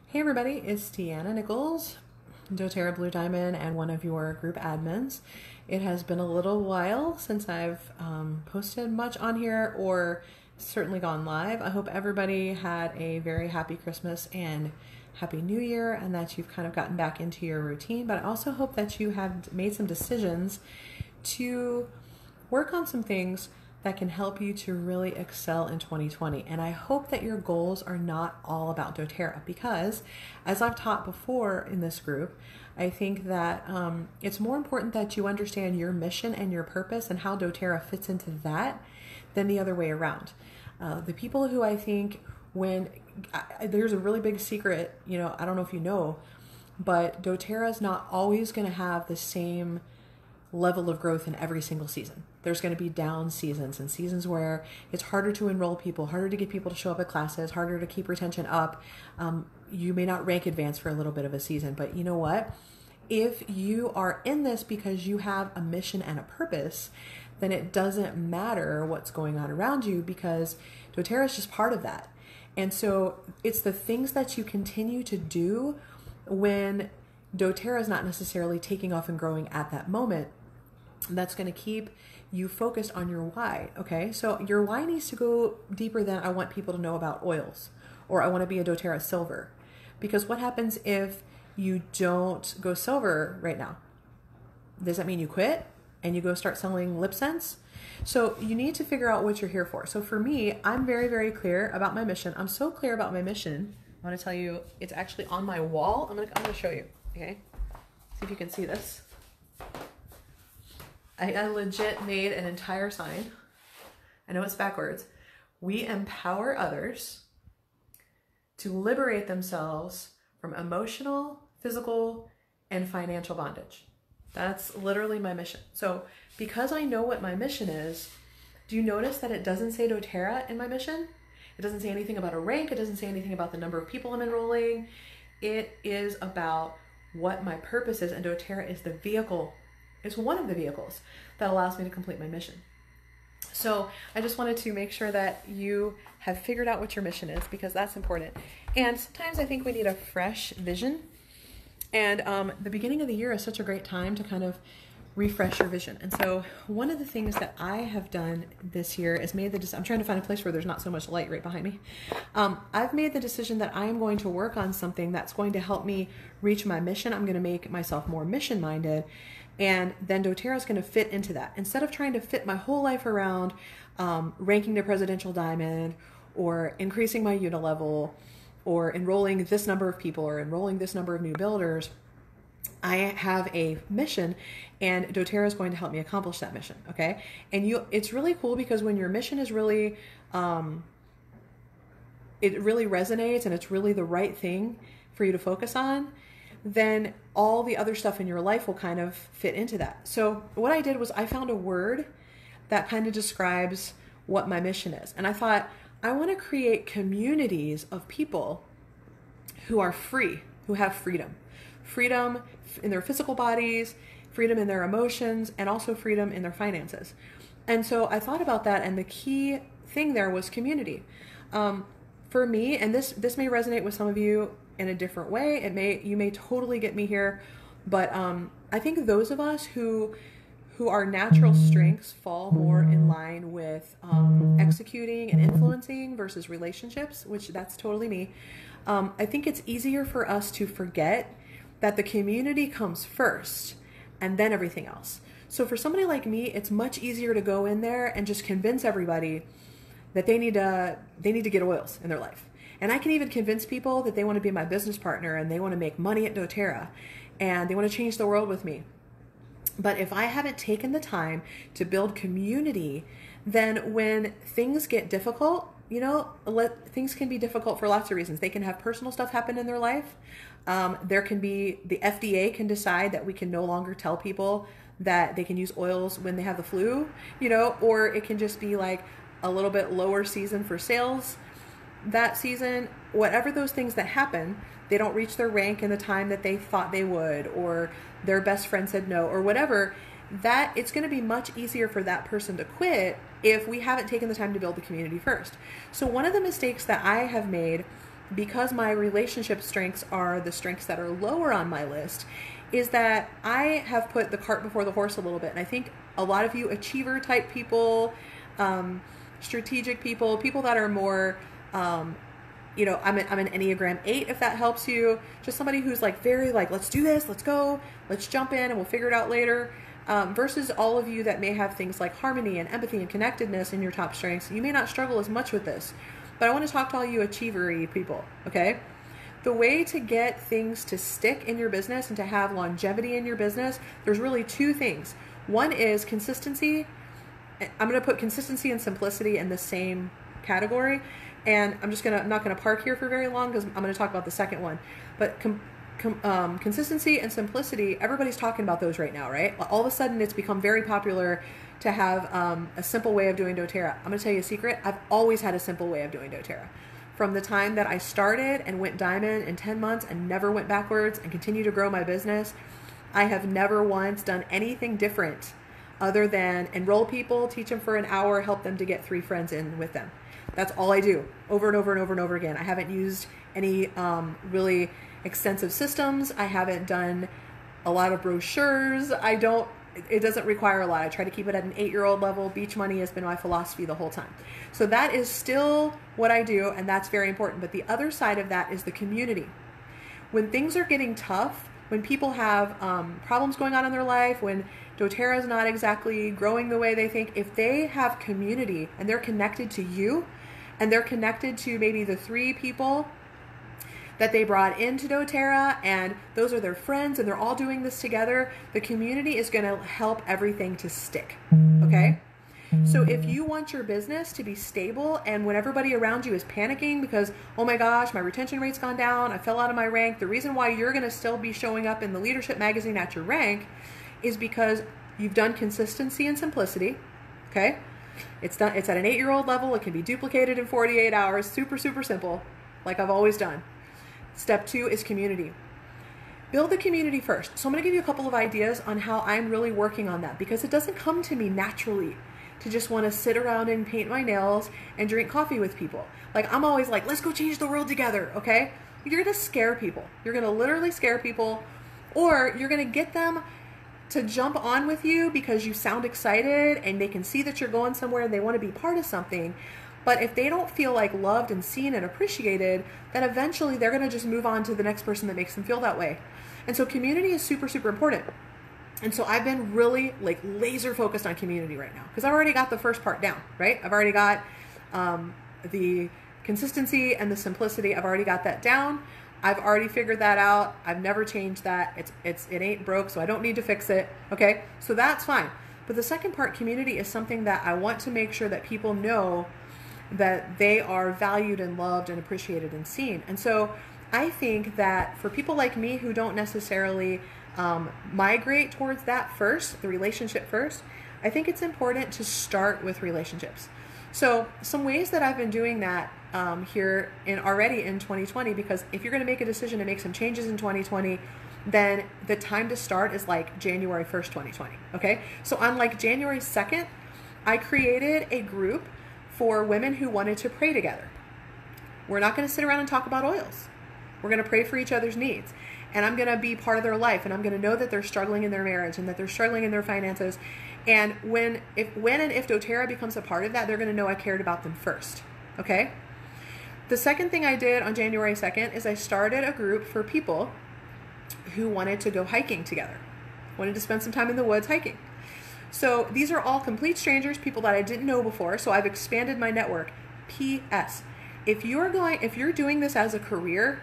Hey everybody, it's Tiana Nichols, doTERRA Blue Diamond, and one of your group admins. It has been a little while since I've posted much on here or certainly gone live. I hope everybody had a very happy Christmas and happy New Year and that you've kind of gotten back into your routine, but I also hope that you have made some decisions to work on some things that can help you to really excel in 2020. And I hope that your goals are not all about doTERRA, because as I've taught before in this group, I think that it's more important that you understand your mission and your purpose and how doTERRA fits into that than the other way around. The people who I think there's a really big secret, I don't know if you know, but doTERRA is not always going to have the same level of growth in every single season. There's going to be down seasons and seasons where it's harder to enroll people, harder to get people to show up at classes, harder to keep retention up. You may not rank advanced for a little bit of a season, but you know what? If you are in this because you have a mission and a purpose, then it doesn't matter what's going on around you, because doTERRA is just part of that. And so it's the things that you continue to do when doTERRA is not necessarily taking off and growing at that moment that's going to keep you focused on your why. Okay, so your why needs to go deeper than I want people to know about oils, or I want to be a doTERRA silver. Because what happens if you don't go silver right now? Does that mean you quit and you go start selling lip scents? So you need to figure out what you're here for. So for me, I'm very, very clear about my mission. I'm so clear about my mission. I want to tell you, it's actually on my wall. I'm gonna show you. Okay, see if you can see this. I legit made an entire sign. I know it's backwards. We empower others to liberate themselves from emotional, physical, and financial bondage. That's literally my mission. So because I know what my mission is, do you notice that it doesn't say doTERRA in my mission? It doesn't say anything about a rank. It doesn't say anything about the number of people I'm enrolling. It is about what my purpose is, and doTERRA is the vehicle. It's one of the vehicles that allows me to complete my mission. So I just wanted to make sure that you have figured out what your mission is, because that's important. And sometimes I think we need a fresh vision. And the beginning of the year is such a great time to kind of refresh your vision. And so one of the things that I have done this year is I'm trying to find a place where there's not so much light right behind me. I've made the decision that I am going to work on something that's going to help me reach my mission. I'm going to make myself more mission-minded, and then doTERRA is going to fit into that. Instead of trying to fit my whole life around ranking to Presidential Diamond, or increasing my unilevel, or enrolling this number of people, or enrolling this number of new builders, I have a mission, and doTERRA is going to help me accomplish that mission. Okay. And it's really cool, because when your mission is really, it really resonates and it's really the right thing for you to focus on, then all the other stuff in your life will kind of fit into that. So what I did was I found a word that kind of describes what my mission is. And I thought, I want to create communities of people who are free, who have freedom. Freedom in their physical bodies, freedom in their emotions, and also freedom in their finances. And so I thought about that, and the key thing there was community. For me, and this may resonate with some of you in a different way. You may totally get me here, but I think those of us who our natural strengths fall more in line with executing and influencing versus relationships, which that's totally me. I think it's easier for us to forget that the community comes first and then everything else. So for somebody like me, it's much easier to go in there and just convince everybody that they need to get oils in their life. And I can even convince people that they want to be my business partner and they want to make money at doTERRA and they want to change the world with me. But if I haven't taken the time to build community, then when things get difficult, things can be difficult for lots of reasons. They can have personal stuff happen in their life. There can be, the FDA can decide that we can no longer tell people that they can use oils when they have the flu, or it can just be like a little bit lower season for sales that season. Whatever those things that happen, they don't reach their rank in the time that they thought they would, or their best friend said no, or whatever, that it's going to be much easier for that person to quit if we haven't taken the time to build the community first. So one of the mistakes that I have made because my relationship strengths are the strengths that are lower on my list, is that I have put the cart before the horse a little bit. And I think a lot of you achiever type people, strategic people, people that are more, you know, I'm an Enneagram 8, if that helps you. Just somebody who's like very like, let's do this, let's go, let's jump in and we'll figure it out later. Versus all of you that may have things like harmony and empathy and connectedness in your top strengths. You may not struggle as much with this. But I want to talk to all you achiever-y people, okay? The way to get things to stick in your business and to have longevity in your business, there's really two things. One is consistency. I'm going to put consistency and simplicity in the same category. And I'm not going to park here for very long because I'm going to talk about the second one. But consistency and simplicity, everybody's talking about those right now, right? All of a sudden it's become very popular to have a simple way of doing doTERRA. I'm going to tell you a secret. I've always had a simple way of doing doTERRA. From the time that I started and went diamond in 10 months and never went backwards and continue to grow my business, I have never once done anything different other than enroll people, teach them for an hour, help them to get 3 friends in with them. That's all I do over and over and over and over again. I haven't used any really extensive systems. I haven't done a lot of brochures. It doesn't require a lot. I try to keep it at an 8-year-old level. Beach money has been my philosophy the whole time. So that is still what I do, and that's very important. But the other side of that is the community. When things are getting tough, when people have problems going on in their life, when doTERRA is not exactly growing the way they think, if they have community and they're connected to you, and they're connected to maybe the 3 people that they brought into doTERRA, and those are their friends, and they're all doing this together, the community is going to help everything to stick, okay? So if you want your business to be stable, and when everybody around you is panicking because, oh my gosh, my retention rate's gone down, I fell out of my rank, the reason why you're going to still be showing up in the leadership magazine at your rank is because you've done consistency and simplicity, okay? It's at an 8-year-old level. It can be duplicated in 48 hours. Super, super simple, like I've always done. Step 2 is community. Build the community first. So I'm going to give you a couple of ideas on how I'm really working on that, because it doesn't come to me naturally to just want to sit around and paint my nails and drink coffee with people. Like, I'm always like, let's go change the world together, okay? You're going to scare people. You're going to literally scare people, or you're going to get them to jump on with you because you sound excited and they can see that you're going somewhere and they want to be part of something. But if they don't feel like loved and seen and appreciated, then eventually they're going to just move on to the next person that makes them feel that way. And so community is super, super important. And so I've been really like laser focused on community right now because I've already got the first part down, right? I've already got the consistency and the simplicity. I've already got that down. I've already figured that out. I've never changed that. It ain't broke, so I don't need to fix it. Okay, so that's fine. But the second part, community, is something that I want to make sure that people know that they are valued and loved and appreciated and seen. And so I think that for people like me who don't necessarily migrate towards that first, the relationship first, I think it's important to start with relationships. So some ways that I've been doing that here already in 2020, because if you're going to make a decision to make some changes in 2020, then the time to start is like January 1st, 2020. Okay. So on like January 2nd, I created a group for women who wanted to pray together. We're not going to sit around and talk about oils. We're going to pray for each other's needs. And I'm going to be part of their life, and I'm going to know that they're struggling in their marriage and that they're struggling in their finances. And when and if doTERRA becomes a part of that, they're going to know I cared about them first. Okay? The second thing I did on January 2nd is I started a group for people who wanted to go hiking together, wanted to spend some time in the woods hiking. So these are all complete strangers, people that I didn't know before. So I've expanded my network. P.S. If you're doing this as a career,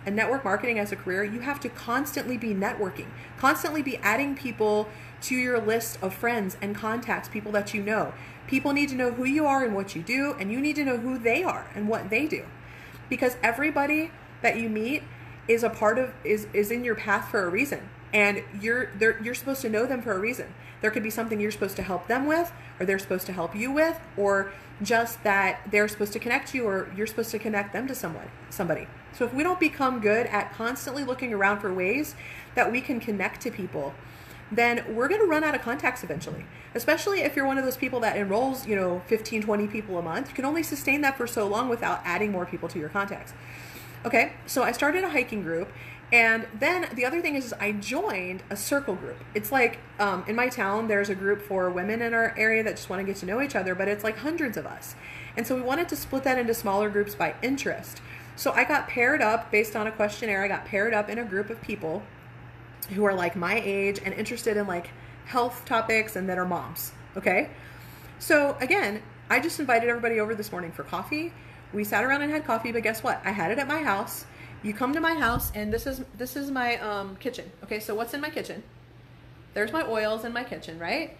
and network marketing as a career, you have to constantly be networking, constantly be adding people to your list of friends and contacts, people that you know. People need to know who you are and what you do, and you need to know who they are and what they do. Because everybody that you meet is in your path for a reason. And you're supposed to know them for a reason. There could be something you're supposed to help them with, or they're supposed to help you with, or just that they're supposed to connect you, or you're supposed to connect them to somebody. So if we don't become good at constantly looking around for ways that we can connect to people, then we're going to run out of contacts eventually. Especially if you're one of those people that enrolls, 15, 20 people a month. You can only sustain that for so long without adding more people to your contacts. Okay, so I started a hiking group, and then the other thing is I joined a circle group. It's like in my town, there's a group for women in our area that just want to get to know each other, but it's like hundreds of us. And so we wanted to split that into smaller groups by interest. So I got paired up based on a questionnaire. I got paired up in a group of people who are like my age and interested in like health topics and that are moms. Okay. So again, I just invited everybody over this morning for coffee. We sat around and had coffee, but guess what? I had it at my house. You come to my house, and this is my kitchen. Okay, so what's in my kitchen? There's my oils in my kitchen, right?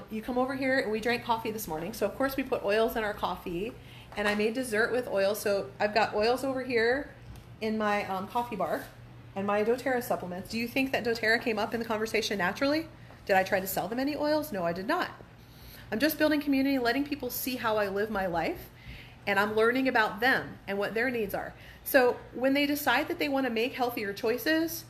You come over here, and we drank coffee this morning. So of course we put oils in our coffee, and I made dessert with oils. So I've got oils over here in my coffee bar and my doTERRA supplements. Do you think that doTERRA came up in the conversation naturally? Did I try to sell them any oils? No, I did not. I'm just building community, letting people see how I live my life, and I'm learning about them and what their needs are. So when they decide that they want to make healthier choices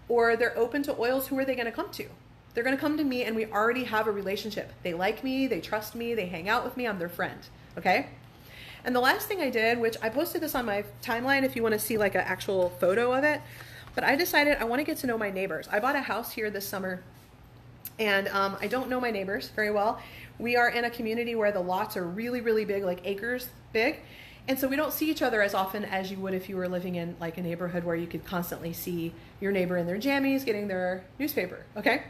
or they're open to oils, who are they going to come to? They're going to come to me, and we already have a relationship. They like me, they trust me, they hang out with me, I'm their friend, okay? And the last thing I did, which I posted this on my timeline if you want to see like an actual photo of it, but I decided I want to get to know my neighbors. I bought a house here this summer, and I don't know my neighbors very well. We are in a community where the lots are really, really big, like acres big. And so we don't see each other as often as you would if you were living in like a neighborhood where you could constantly see your neighbor in their jammies getting their newspaper, okay?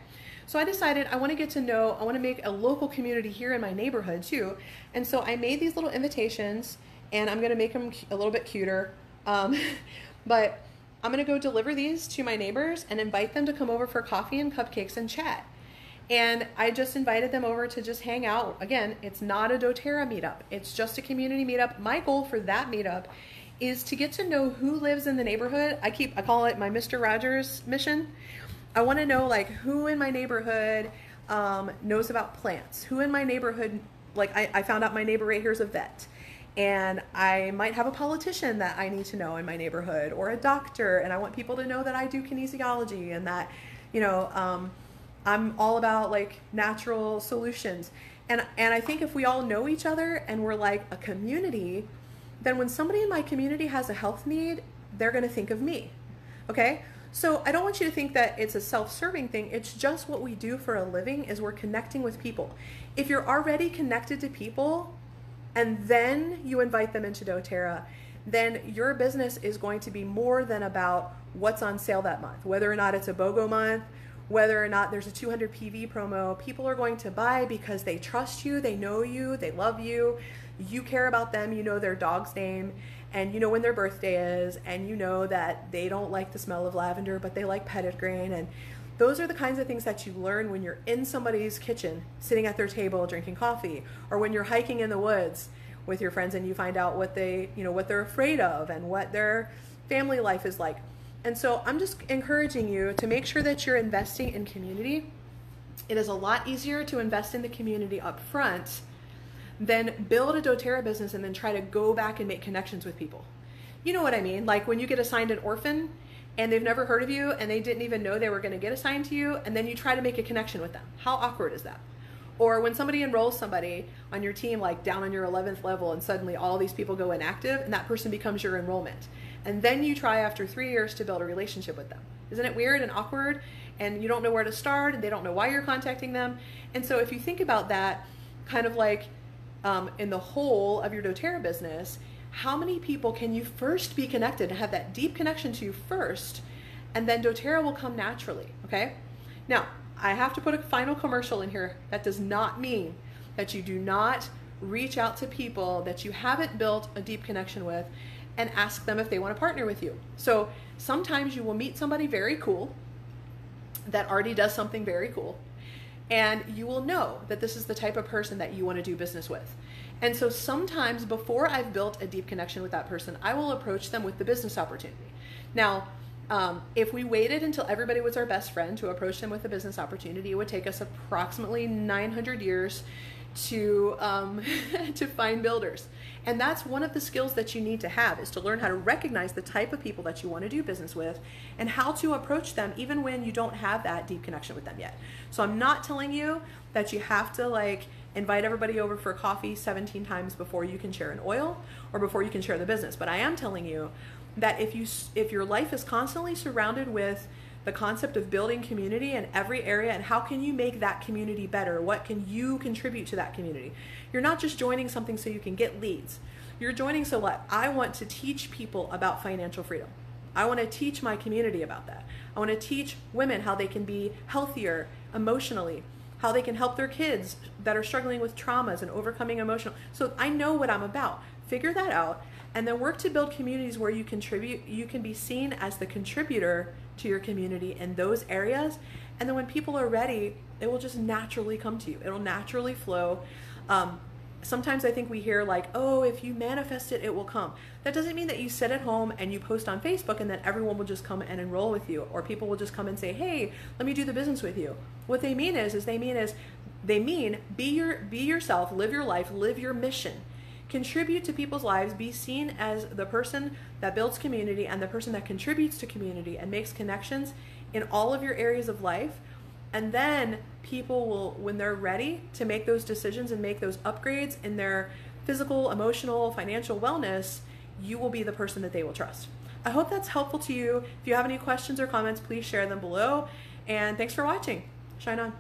So I decided I want to make a local community here in my neighborhood too. And so I made these little invitations, and I'm going to make them a little bit cuter. But I'm going to go deliver these to my neighbors and invite them to come over for coffee and cupcakes and chat. And I just invited them over to just hang out. Again, it's not a doTERRA meetup. It's just a community meetup. My goal for that meetup is to get to know who lives in the neighborhood. I call it my Mr. Rogers mission. I want to know like who in my neighborhood knows about plants. Who in my neighborhood, like I found out my neighbor right here is a vet. And I might have a politician that I need to know in my neighborhood, or a doctor. And I want people to know that I do kinesiology and that, I'm all about like natural solutions. And I think if we all know each other and we're like a community, then when somebody in my community has a health need, they're going to think of me. Okay? So I don't want you to think that it's a self-serving thing. It's just what we do for a living is we're connecting with people. If you're already connected to people and then you invite them into doTERRA, then your business is going to be more than about what's on sale that month, whether or not it's a BOGO month, whether or not there's a 200 PV promo. People are going to buy because they trust you, they know you, they love you, you care about them, you know their dog's name, and you know when their birthday is, and you know that they don't like the smell of lavender, but they like Petitgrain. And those are the kinds of things that you learn when you're in somebody's kitchen, sitting at their table, drinking coffee, or when you're hiking in the woods with your friends and you find out what they're afraid of and what their family life is like. And so I'm just encouraging you to make sure that you're investing in community. It is a lot easier to invest in the community up front than build a doTERRA business and then try to go back and make connections with people. You know what I mean? Like when you get assigned an orphan and they've never heard of you and they didn't even know they were going to get assigned to you, and then you try to make a connection with them. How awkward is that? Or when somebody enrolls somebody on your team, like down on your 11th level, and suddenly all these people go inactive and that person becomes your enrollment. And then you try after 3 years to build a relationship with them. Isn't it weird and awkward? And you don't know where to start, and they don't know why you're contacting them. And so if you think about that kind of like in the whole of your doTERRA business, how many people can you first be connected and have that deep connection to you first, and then doTERRA will come naturally, okay? Now, I have to put a final commercial in here. That does not mean that you do not reach out to people that you haven't built a deep connection with and ask them if they want to partner with you. So sometimes you will meet somebody very cool that already does something very cool, and you will know that this is the type of person that you want to do business with. And so sometimes before I've built a deep connection with that person, I will approach them with the business opportunity. Now, if we waited until everybody was our best friend to approach them with a business opportunity, it would take us approximately 900 years to find builders. And that's one of the skills that you need to have, is to learn how to recognize the type of people that you want to do business with and how to approach them even when you don't have that deep connection with them yet. So I'm not telling you that you have to like invite everybody over for coffee 17 times before you can share an oil or before you can share the business. But I am telling you that if your life is constantly surrounded with the concept of building community in every area, and how can you make that community better? What can you contribute to that community? You're not just joining something so you can get leads. You're joining so what? I want to teach people about financial freedom. I want to teach my community about that. I want to teach women how they can be healthier emotionally, how they can help their kids that are struggling with traumas and overcoming emotional. So I know what I'm about. Figure that out, and then work to build communities where you contribute. You can be seen as the contributor to your community in those areas. And then when people are ready, it will just naturally come to you. It'll naturally flow. Sometimes I think we hear like, oh, if you manifest it, it will come. That doesn't mean that you sit at home and you post on Facebook and then everyone will just come and enroll with you, or people will just come and say, hey, let me do the business with you. What they mean is they mean be yourself, live your life, live your mission. Contribute to people's lives, be seen as the person that builds community and the person that contributes to community and makes connections in all of your areas of life. And then people will, when they're ready to make those decisions and make those upgrades in their physical, emotional, financial wellness, you will be the person that they will trust. I hope that's helpful to you. If you have any questions or comments, please share them below. And thanks for watching. Shine on.